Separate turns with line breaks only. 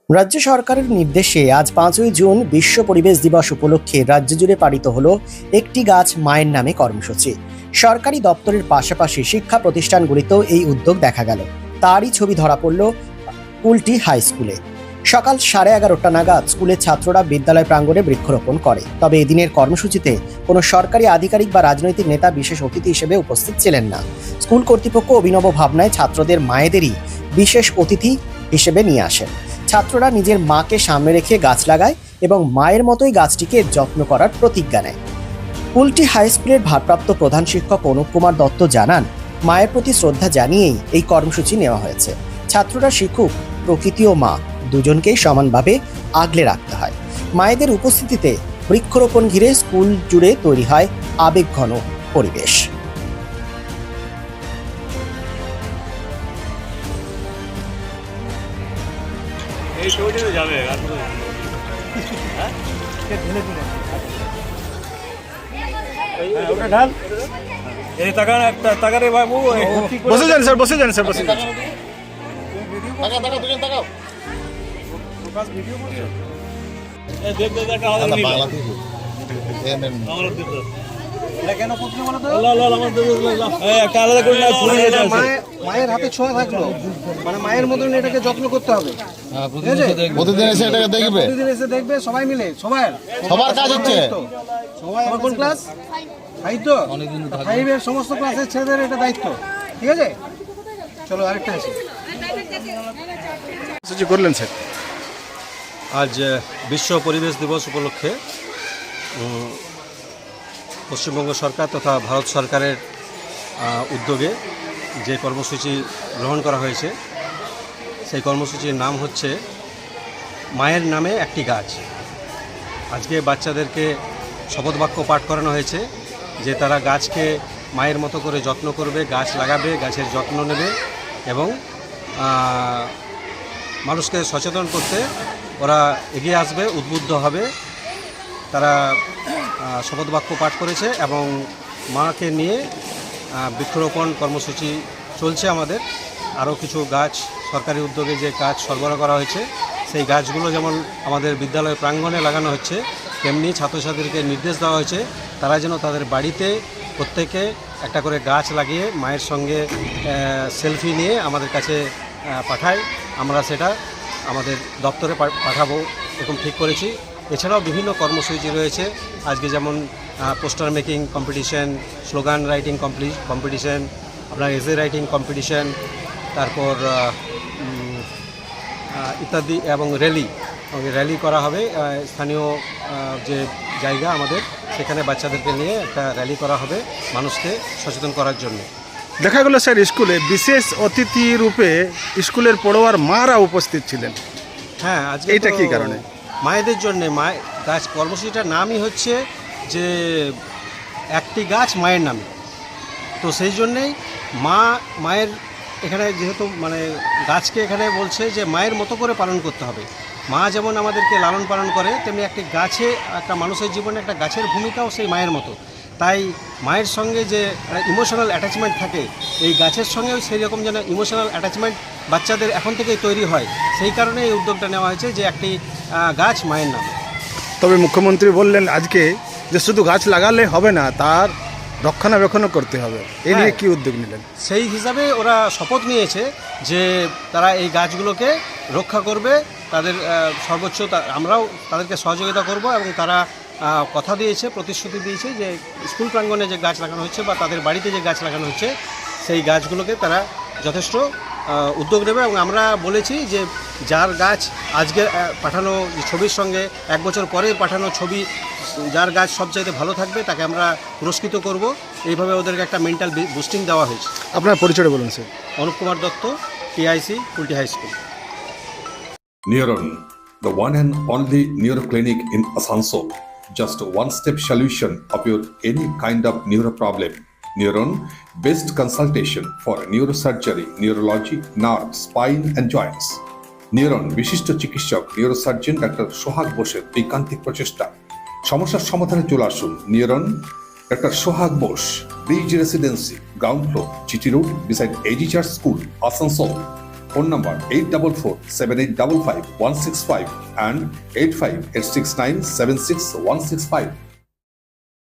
রাজ্য সরকারের নির্দেশে আজ ৫ই জুন বিশ্ব পরিবেশ দিবস উপলক্ষে রাজ্য জুড়ে পালিত হলো একটি গাছ মায়ের নামে কর্মসূচি। সরকারি দপ্তরের পাশাপাশি শিক্ষা প্রতিষ্ঠানগুলিতেও এই উদ্যোগ দেখা গেল। তারই ছবি ধরা পড়ল কুলটি হাই স্কুলে। সকাল 11:30 নাগাদ স্কুলের ছাত্ররা বিদ্যালয় প্রাঙ্গণে বৃক্ষরোপণ করে। তবে এদিনের কর্মসূচিতে কোনো সরকারি আধিকারিক বা রাজনৈতিক নেতা বিশেষ অতিথি হিসেবে উপস্থিত ছিলেন না। স্কুল কর্তৃপক্ষ অভিনব ভাবনায় ছাত্রদের মায়েদেরই বিশেষ অতিথি হিসেবে নিয়ে আসেন। ছাত্ররা নিজের মাকে সামনে রেখে গাছ লাগায় এবং মায়ের মতোই গাছটিকে যত্ন করার প্রতিজ্ঞা নেয়। কুলটি হাই স্কুলের ভারপ্রাপ্ত প্রধান শিক্ষক অনুপ কুমার দত্ত জানান, মায়ের প্রতি শ্রদ্ধা জানিয়েই এই কর্মসূচি নেওয়া হয়েছে। ছাত্ররা শিখুক প্রকৃতি ও মা দুজনকেই সমানভাবে আগলে রাখতে হয়। মায়েদের উপস্থিতিতে বৃক্ষরোপণ ঘিরে স্কুল জুড়ে তৈরি হয় আবেগঘন পরিবেশ।
এই ছবিটা যাবে আর কোনো হ্যাঁ ওটা ঢাল এই টাকা একটা টাকা রে বাবু
বসে যান স্যার, বসে যান স্যার, বসে যান।
টাকা টাকা দুজন টাকা ফোকাস ভিডিও করছো এই দেখ দেখ একটা আলাদা নিবি আমার দেখ এটা কেন করতে বলো তো আল্লাহ আল্লাহ আমার দেখ এই একটা আলাদা করে না ছুরি নিয়ে যাচ্ছে
মায়ের হাতে ছোঁয়া থাকলো, মানে মায়ের মতন এটাকে যত্ন করতে হবে।
প্রতিদিন এসে এটাকে দেখবে,
প্রতিদিন এসে দেখবে, সবাই মিলে
সবার কাজ হচ্ছে।
সবাই কোন ক্লাস? দায়িত্ব ফাইভের সমস্ত ক্লাসের ছেলেদের এটা দায়িত্ব, ঠিক আছে? চলো আরেকটা আছে
করলেন স্যার।
আজ বিশ্ব পরিবেশ দিবস উপলক্ষে পশ্চিমবঙ্গ সরকার তথা ভারত সরকারের উদ্যোগে যে কর্মসূচি গ্রহণ করা হয়েছে সেই কর্মসূচির নাম হচ্ছে মায়ের নামে একটি গাছ। আজকে বাচ্চাদেরকে শপথ বাক্য পাঠ করানো হয়েছে যে তারা গাছকে মায়ের মতো করে যত্ন করবে, গাছ লাগাবে, গাছের যত্ন নেবে এবং মানুষকে সচেতন করতে ওরা এগিয়ে আসবে, উদ্বুদ্ধ হবে। তারা শপথ বাক্য পাঠ করেছে এবং মাকে নিয়ে বৃক্ষরোপণ কর্মসূচি চলছে আমাদের। আরও কিছু গাছ সরকারি উদ্যোগে যে গাছ সরবরাহ করা হয়েছে সেই গাছগুলো যেমন আমাদের বিদ্যালয় প্রাঙ্গণে লাগানো হচ্ছে, তেমনি ছাত্রছাত্রীদেরকে নির্দেশ দেওয়া হয়েছে তারা যেন তাদের বাড়িতে প্রত্যেকে একটা করে গাছ লাগিয়ে মায়ের সঙ্গে সেলফি নিয়ে আমাদের কাছে পাঠায়। আমরা সেটা আমাদের দপ্তরে পাঠাবো এরকম ঠিক করেছি। এছাড়াও বিভিন্ন কর্মসূচি রয়েছে আজকে, যেমন poster making competition, slogan writing competition, আপনার এসে রাইটিং কম্পিটিশন, তারপর ইত্যাদি, এবং র্যালি করা হবে। স্থানীয় যে জায়গা আমাদের সেখানে বাচ্চাদেরকে নিয়ে একটা র্যালি করা হবে মানুষকে সচেতন করার জন্য।
দেখা গেল স্যার স্কুলে বিশেষ অতিথি রূপে স্কুলের পড়ুয়ার মারা উপস্থিত ছিলেন।
হ্যাঁ, আজকে
এইটা কি কারণে?
মায়েদের জন্যে গাছ কর্মসূচিটার নামই হচ্ছে যে একটি গাছ মায়ের নামে। তো সেই জন্যেই মায়ের এখানে যেহেতু মানে গাছকে এখানে বলছে যে মায়ের মতো করে পালন করতে হবে। মা যেমন আমাদেরকে লালন পালন করে, তেমনি একটি গাছে, একটা মানুষের জীবনে একটা গাছের ভূমিকাও সেই মায়ের মতো। তাই মায়ের সঙ্গে যে ইমোশনাল অ্যাটাচমেন্ট থাকে, এই গাছের সঙ্গেও সেই রকম যেন ইমোশনাল অ্যাটাচমেন্ট বাচ্চাদের এখন থেকেই তৈরি হয়। সেই কারণে এই উদ্যোগটা নেওয়া হয়েছে যে একটি গাছ মায়ের নামে।
তবে মুখ্যমন্ত্রী বললেন আজকে যে শুধু গাছ লাগালে হবে না, তার রক্ষণাবেক্ষণও করতে হবে। এই নিয়ে কি উদ্যোগ নিলেন?
সেই হিসাবে ওরা শপথ নিয়েছে যে তারা এই গাছগুলোকে রক্ষা করবে, তাদের সর্বোচ্চ আমরাও তাদেরকে সহযোগিতা করব। এবং তারা কথা দিয়েছে, প্রতিশ্রুতি দিয়েছে যে স্কুল প্রাঙ্গণে যে গাছ লাগানো হচ্ছে বা তাদের বাড়িতে যে গাছ লাগানো হচ্ছে সেই গাছগুলোকে তারা যথেষ্ট উদ্যোগ নেবে। এবং আমরা বলেছি যে যার গাছ আজকে পাঠানো ছবির সঙ্গে 1 বছর পরে পাঠানো ছবি, যার গাছ সবচাইতে ভালো থাকবে তাকে আমরা পুরস্কৃত করব। এইভাবে ওদেরকে একটা মেন্টাল বুস্টিং দেওয়া হয়েছে।
আপনার পরিচয় বলুন sir.
Anup Kumar Dutta, TIC, Kulti high school.
Neuron, the one and only neuro clinic in Asansol. Just a one-step solution of your any kind of neuro problem. Neuron, best consultation for neurosurgery, neurology, nerve, spine and joints. Neuron, বিশিষ্ট চিকিৎসক neurosurgeon doctor সোহাগ বোসের ঐকান্তিক প্রচেষ্টা। সমস্যার সমাধানে চলে আসুন neuron ডাক্তার Sohag Bose, bridge residency, ground floor, Chiti road, beside AG church school, Asansol. phone number 844-7855-165 and 85-869-76165.